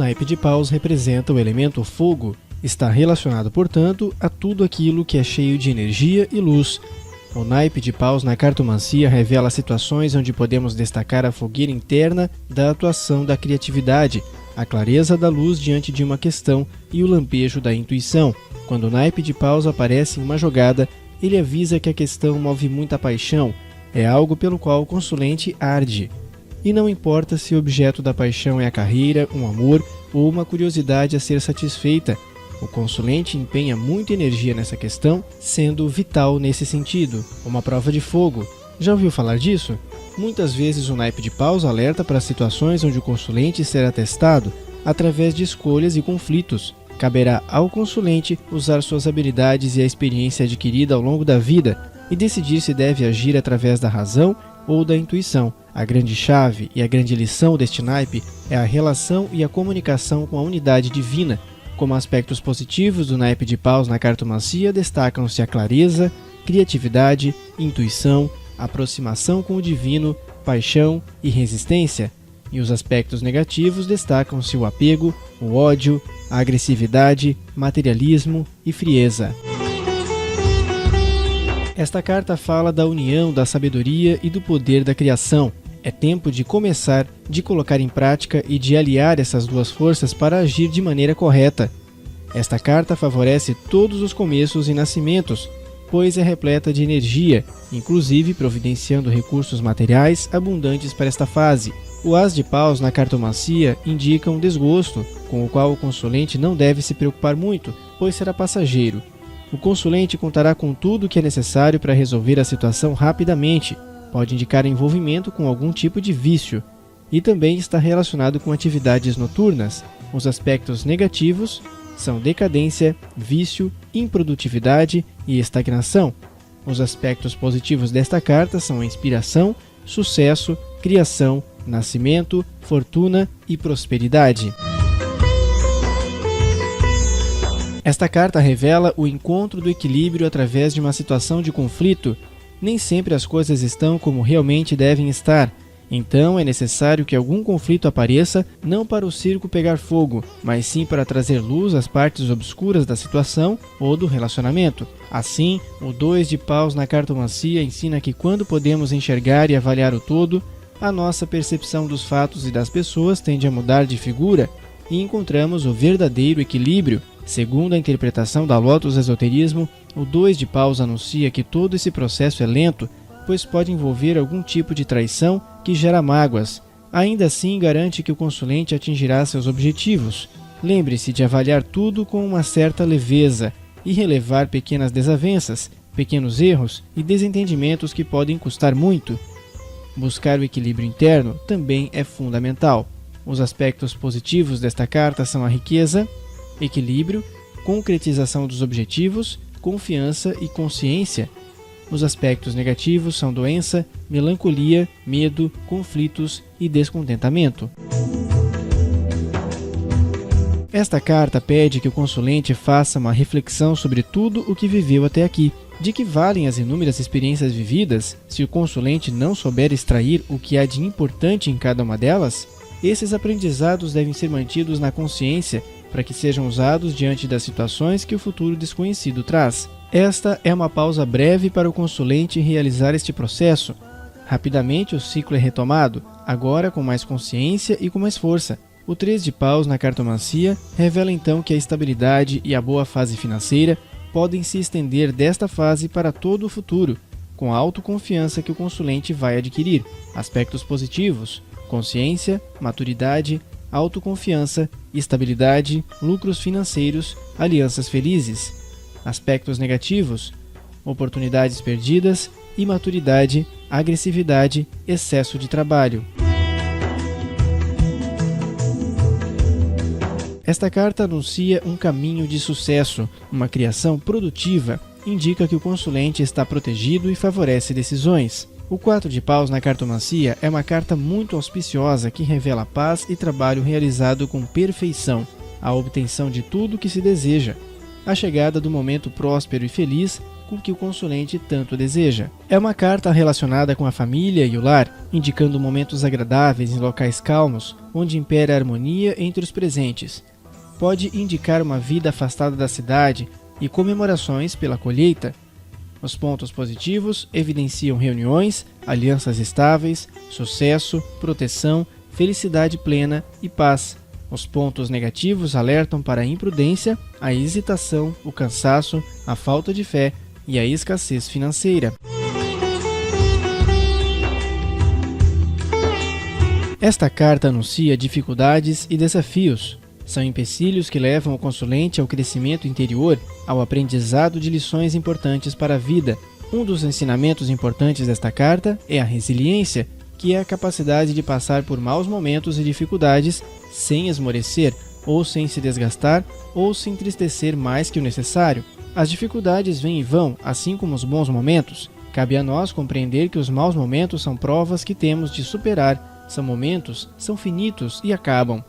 naipe de paus representa o elemento fogo. Está relacionado, portanto, a tudo aquilo que é cheio de energia e luz. O naipe de paus na cartomancia revela situações onde podemos destacar a fogueira interna da atuação da criatividade, a clareza da luz diante de uma questão e o lampejo da intuição. Quando o naipe de paus aparece em uma jogada, ele avisa que a questão move muita paixão, é algo pelo qual o consulente arde. E não importa se o objeto da paixão é a carreira, um amor ou uma curiosidade a ser satisfeita, o consulente empenha muita energia nessa questão, sendo vital nesse sentido, uma prova de fogo. Já ouviu falar disso? Muitas vezes o naipe de paus alerta para situações onde o consulente será testado através de escolhas e conflitos. Caberá ao consulente usar suas habilidades e a experiência adquirida ao longo da vida e decidir se deve agir através da razão ou da intuição. A grande chave e a grande lição deste naipe é a relação e a comunicação com a unidade divina. Como aspectos positivos do naipe de paus na cartomancia destacam-se a clareza, criatividade, intuição, aproximação com o divino, paixão e resistência. E os aspectos negativos destacam-se o apego, o ódio, a agressividade, materialismo e frieza. Esta carta fala da união da sabedoria e do poder da criação. É tempo de começar, de colocar em prática e de aliar essas duas forças para agir de maneira correta. Esta carta favorece todos os começos e nascimentos, pois é repleta de energia, inclusive providenciando recursos materiais abundantes para esta fase. O as de paus na cartomancia indica um desgosto, com o qual o consulente não deve se preocupar muito, pois será passageiro. O consulente contará com tudo o que é necessário para resolver a situação rapidamente. Pode indicar envolvimento com algum tipo de vício e também está relacionado com atividades noturnas. Os aspectos negativos são decadência, vício, improdutividade e estagnação. Os aspectos positivos desta carta são a inspiração, sucesso, criação, nascimento, fortuna e prosperidade. Esta carta revela o encontro do equilíbrio através de uma situação de conflito. Nem sempre as coisas estão como realmente devem estar. Então é necessário que algum conflito apareça, não para o circo pegar fogo, mas sim para trazer luz às partes obscuras da situação ou do relacionamento. Assim, o 2 de paus na cartomancia ensina que quando podemos enxergar e avaliar o todo, a nossa percepção dos fatos e das pessoas tende a mudar de figura e encontramos o verdadeiro equilíbrio. Segundo a interpretação da Lotus Esoterismo, o 2 de paus anuncia que todo esse processo é lento, pois pode envolver algum tipo de traição que gera mágoas. Ainda assim, garante que o consulente atingirá seus objetivos. Lembre-se de avaliar tudo com uma certa leveza e relevar pequenas desavenças, pequenos erros e desentendimentos que podem custar muito. Buscar o equilíbrio interno também é fundamental. Os aspectos positivos desta carta são a riqueza, equilíbrio, concretização dos objetivos, confiança e consciência. Os aspectos negativos são doença, melancolia, medo, conflitos e descontentamento. Esta carta pede que o consulente faça uma reflexão sobre tudo o que viveu até aqui. De que valem as inúmeras experiências vividas se o consulente não souber extrair o que há de importante em cada uma delas? Esses aprendizados devem ser mantidos na consciência para que sejam usados diante das situações que o futuro desconhecido traz. Esta é uma pausa breve para o consulente realizar este processo. Rapidamente o ciclo é retomado, agora com mais consciência e com mais força. O 3 de paus na cartomancia revela então que a estabilidade e a boa fase financeira podem se estender desta fase para todo o futuro, com a autoconfiança que o consulente vai adquirir. Aspectos positivos: consciência, maturidade, autoconfiança, estabilidade, lucros financeiros, alianças felizes. Aspectos negativos: oportunidades perdidas, imaturidade, agressividade, excesso de trabalho. Esta carta anuncia um caminho de sucesso, uma criação produtiva, indica que o consulente está protegido e favorece decisões. O 4 de paus na cartomancia é uma carta muito auspiciosa que revela paz e trabalho realizado com perfeição, a obtenção de tudo o que se deseja, a chegada do momento próspero e feliz, com que o consulente tanto deseja. É uma carta relacionada com a família e o lar, indicando momentos agradáveis em locais calmos, onde impera a harmonia entre os presentes. Pode indicar uma vida afastada da cidade e comemorações pela colheita. Os pontos positivos evidenciam reuniões, alianças estáveis, sucesso, proteção, felicidade plena e paz. Os pontos negativos alertam para a imprudência, a hesitação, o cansaço, a falta de fé e a escassez financeira. Esta carta anuncia dificuldades e desafios. São empecilhos que levam o consulente ao crescimento interior, ao aprendizado de lições importantes para a vida. Um dos ensinamentos importantes desta carta é a resiliência, que é a capacidade de passar por maus momentos e dificuldades sem esmorecer, ou sem se desgastar, ou se entristecer mais que o necessário. As dificuldades vêm e vão, assim como os bons momentos. Cabe a nós compreender que os maus momentos são provas que temos de superar, são momentos, são finitos e acabam.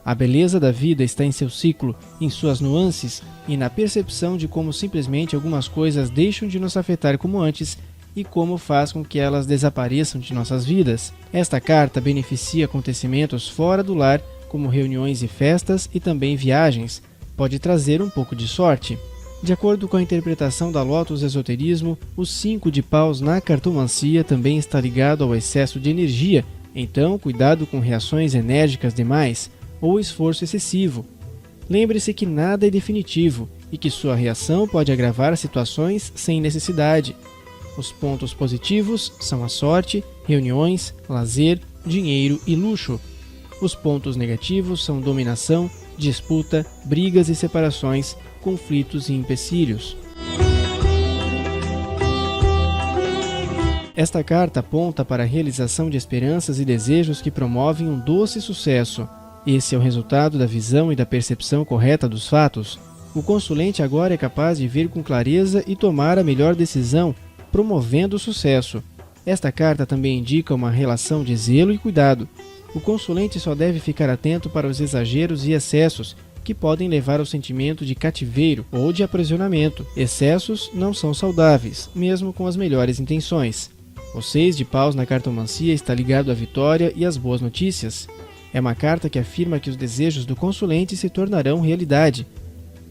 A beleza da vida está em seu ciclo, em suas nuances e na percepção de como simplesmente algumas coisas deixam de nos afetar como antes e como faz com que elas desapareçam de nossas vidas. Esta carta beneficia acontecimentos fora do lar, como reuniões e festas e também viagens. Pode trazer um pouco de sorte. De acordo com a interpretação da Lotus Esoterismo, o 5 de paus na cartomancia também está ligado ao excesso de energia, então cuidado com reações enérgicas demais ou esforço excessivo. Lembre-se que nada é definitivo e que sua reação pode agravar situações sem necessidade. Os pontos positivos são a sorte, reuniões, lazer, dinheiro e luxo. Os pontos negativos são dominação, disputa, brigas e separações, conflitos e empecilhos. Esta carta aponta para a realização de esperanças e desejos que promovem um doce sucesso. Esse é o resultado da visão e da percepção correta dos fatos. O consulente agora é capaz de ver com clareza e tomar a melhor decisão, promovendo o sucesso. Esta carta também indica uma relação de zelo e cuidado. O consulente só deve ficar atento para os exageros e excessos, que podem levar ao sentimento de cativeiro ou de aprisionamento. Excessos não são saudáveis, mesmo com as melhores intenções. O 6 de paus na cartomancia está ligado à vitória e às boas notícias. É uma carta que afirma que os desejos do consulente se tornarão realidade.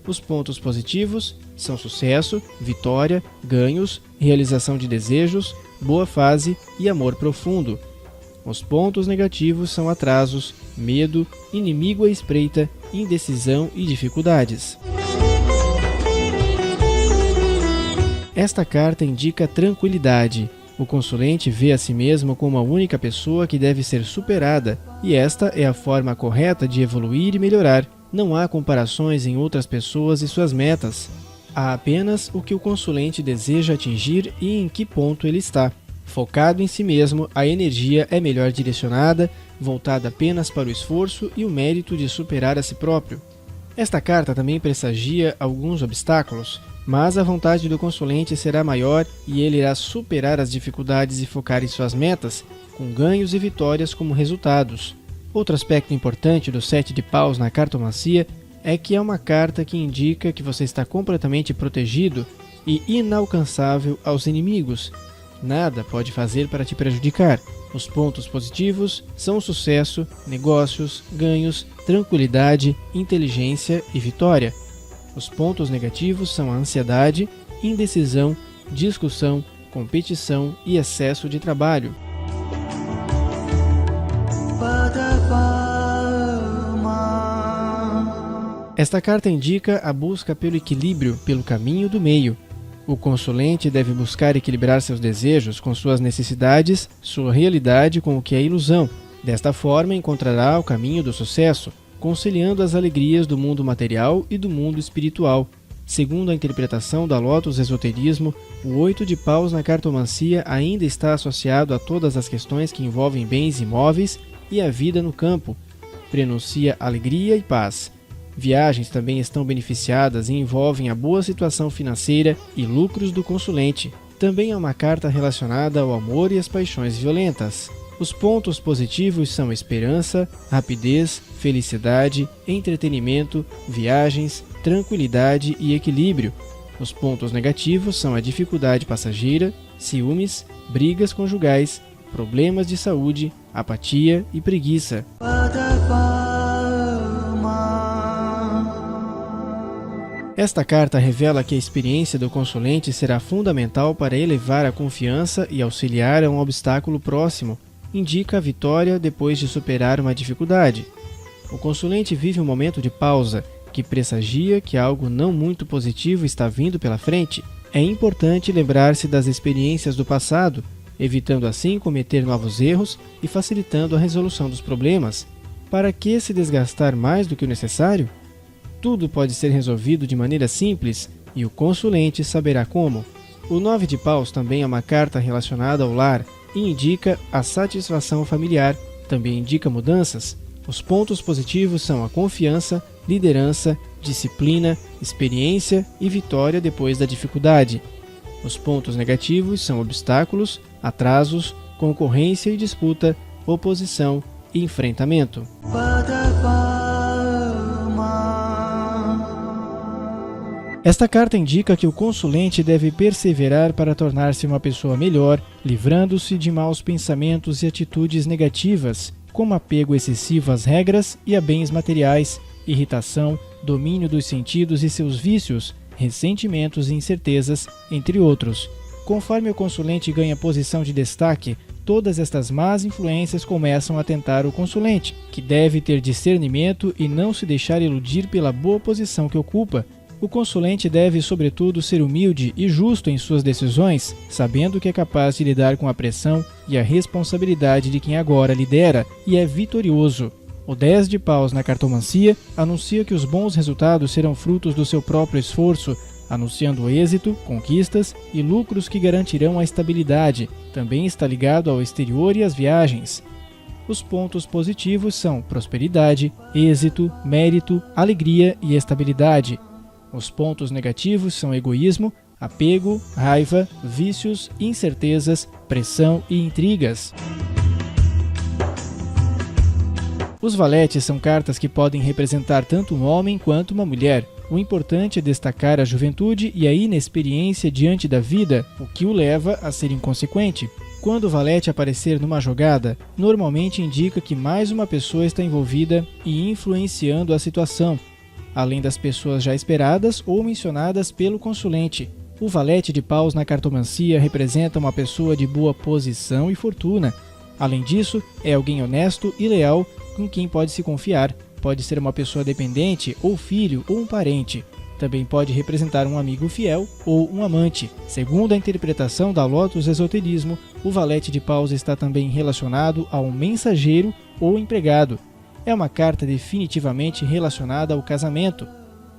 Os pontos positivos são sucesso, vitória, ganhos, realização de desejos, boa fase e amor profundo. Os pontos negativos são atrasos, medo, inimigo à espreita, indecisão e dificuldades. Esta carta indica tranquilidade. O consulente vê a si mesmo como a única pessoa que deve ser superada, e esta é a forma correta de evoluir e melhorar. Não há comparações em outras pessoas e suas metas. Há apenas o que o consulente deseja atingir e em que ponto ele está. Focado em si mesmo, a energia é melhor direcionada, voltada apenas para o esforço e o mérito de superar a si próprio. Esta carta também pressagia alguns obstáculos, mas a vontade do consulente será maior e ele irá superar as dificuldades e focar em suas metas, com ganhos e vitórias como resultados. Outro aspecto importante do 7 de paus na cartomancia é que é uma carta que indica que você está completamente protegido e inalcançável aos inimigos. Nada pode fazer para te prejudicar. Os pontos positivos são o sucesso, negócios, ganhos, tranquilidade, inteligência e vitória. Os pontos negativos são a ansiedade, indecisão, discussão, competição e excesso de trabalho. Esta carta indica a busca pelo equilíbrio, pelo caminho do meio. O consulente deve buscar equilibrar seus desejos com suas necessidades, sua realidade com o que é ilusão. Desta forma, encontrará o caminho do sucesso, conciliando as alegrias do mundo material e do mundo espiritual. Segundo a interpretação da Lotus Esoterismo, o 8 de paus na cartomancia ainda está associado a todas as questões que envolvem bens imóveis e a vida no campo. Prenuncia alegria e paz. Viagens também estão beneficiadas e envolvem a boa situação financeira e lucros do consulente. Também é uma carta relacionada ao amor e às paixões violentas. Os pontos positivos são esperança, rapidez, felicidade, entretenimento, viagens, tranquilidade e equilíbrio. Os pontos negativos são a dificuldade passageira, ciúmes, brigas conjugais, problemas de saúde, apatia e preguiça. Esta carta revela que a experiência do consulente será fundamental para elevar a confiança e auxiliar a um obstáculo próximo. Indica a vitória depois de superar uma dificuldade. O consulente vive um momento de pausa, que pressagia que algo não muito positivo está vindo pela frente. É importante lembrar-se das experiências do passado, evitando assim cometer novos erros e facilitando a resolução dos problemas. Para que se desgastar mais do que o necessário? Tudo pode ser resolvido de maneira simples e o consulente saberá como. O 9 de paus também é uma carta relacionada ao lar e indica a satisfação familiar, também indica mudanças. Os pontos positivos são a confiança, liderança, disciplina, experiência e vitória depois da dificuldade. Os pontos negativos são obstáculos, atrasos, concorrência e disputa, oposição e enfrentamento. Esta carta indica que o consulente deve perseverar para tornar-se uma pessoa melhor, livrando-se de maus pensamentos e atitudes negativas, como apego excessivo às regras e a bens materiais, irritação, domínio dos sentidos e seus vícios, ressentimentos e incertezas, entre outros. Conforme o consulente ganha posição de destaque, todas estas más influências começam a tentar o consulente, que deve ter discernimento e não se deixar iludir pela boa posição que ocupa. O consulente deve, sobretudo, ser humilde e justo em suas decisões, sabendo que é capaz de lidar com a pressão e a responsabilidade de quem agora lidera e é vitorioso. O 10 de paus na cartomancia anuncia que os bons resultados serão frutos do seu próprio esforço, anunciando êxito, conquistas e lucros que garantirão a estabilidade. Também está ligado ao exterior e às viagens. Os pontos positivos são prosperidade, êxito, mérito, alegria e estabilidade. Os pontos negativos são egoísmo, apego, raiva, vícios, incertezas, pressão e intrigas. Os valetes são cartas que podem representar tanto um homem quanto uma mulher. O importante é destacar a juventude e a inexperiência diante da vida, o que o leva a ser inconsequente. Quando o valete aparecer numa jogada, normalmente indica que mais uma pessoa está envolvida e influenciando a situação, além das pessoas já esperadas ou mencionadas pelo consulente. O valete de paus na cartomancia representa uma pessoa de boa posição e fortuna. Além disso, é alguém honesto e leal com quem pode se confiar. Pode ser uma pessoa dependente, ou filho, ou um parente. Também pode representar um amigo fiel ou um amante. Segundo a interpretação da Lotus Esoterismo, o valete de paus está também relacionado a um mensageiro ou empregado. É uma carta definitivamente relacionada ao casamento.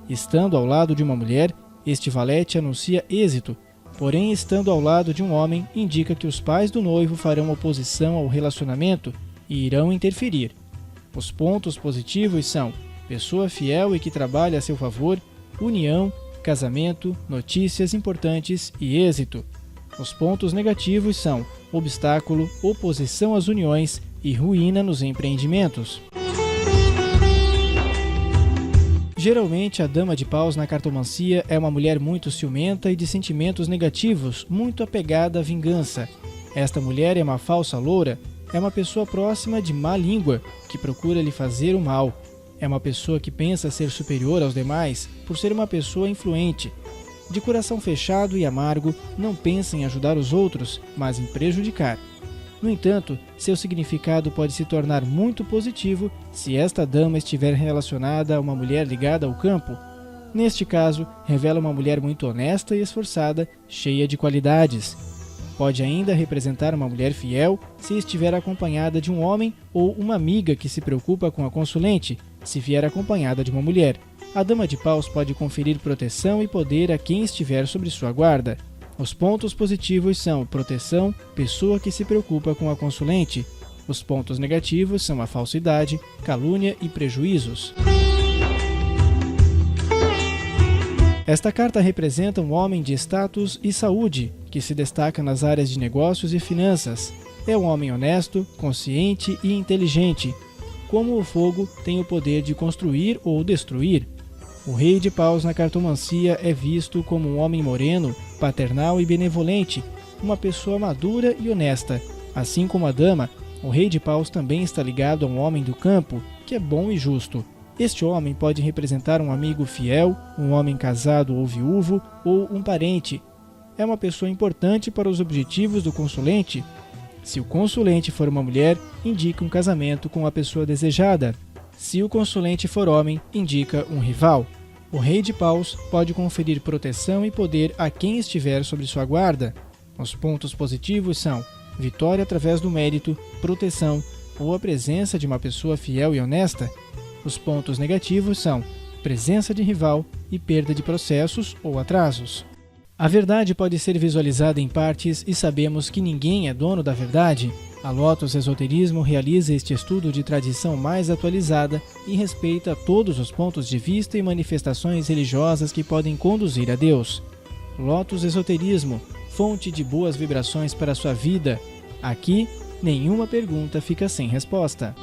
Estando ao lado de uma mulher, este valete anuncia êxito, porém estando ao lado de um homem, indica que os pais do noivo farão oposição ao relacionamento e irão interferir. Os pontos positivos são pessoa fiel e que trabalha a seu favor, união, casamento, notícias importantes e êxito. Os pontos negativos são obstáculo, oposição às uniões e ruína nos empreendimentos. Geralmente, a dama de paus na cartomancia é uma mulher muito ciumenta e de sentimentos negativos, muito apegada à vingança. Esta mulher é uma falsa loura, é uma pessoa próxima de má língua, que procura lhe fazer o mal. É uma pessoa que pensa ser superior aos demais por ser uma pessoa influente. De coração fechado e amargo, não pensa em ajudar os outros, mas em prejudicar. No entanto, seu significado pode se tornar muito positivo se esta dama estiver relacionada a uma mulher ligada ao campo. Neste caso, revela uma mulher muito honesta e esforçada, cheia de qualidades. Pode ainda representar uma mulher fiel se estiver acompanhada de um homem ou uma amiga que se preocupa com a consulente, se vier acompanhada de uma mulher. A dama de paus pode conferir proteção e poder a quem estiver sob sua guarda. Os pontos positivos são proteção, pessoa que se preocupa com a consulente. Os pontos negativos são a falsidade, calúnia e prejuízos. Esta carta representa um homem de status e saúde, que se destaca nas áreas de negócios e finanças. É um homem honesto, consciente e inteligente. Como o fogo, tem o poder de construir ou destruir. O Rei de Paus na cartomancia é visto como um homem moreno, paternal e benevolente, uma pessoa madura e honesta. Assim como a dama, o Rei de Paus também está ligado a um homem do campo, que é bom e justo. Este homem pode representar um amigo fiel, um homem casado ou viúvo, ou um parente. É uma pessoa importante para os objetivos do consulente. Se o consulente for uma mulher, indica um casamento com a pessoa desejada. Se o consulente for homem, indica um rival. O Rei de Paus pode conferir proteção e poder a quem estiver sob sua guarda. Os pontos positivos são vitória através do mérito, proteção ou a presença de uma pessoa fiel e honesta. Os pontos negativos são presença de rival e perda de processos ou atrasos. A verdade pode ser visualizada em partes e sabemos que ninguém é dono da verdade. A Lotus Esoterismo realiza este estudo de tradição mais atualizada e respeita todos os pontos de vista e manifestações religiosas que podem conduzir a Deus. Lotus Esoterismo, fonte de boas vibrações para a sua vida. Aqui, nenhuma pergunta fica sem resposta.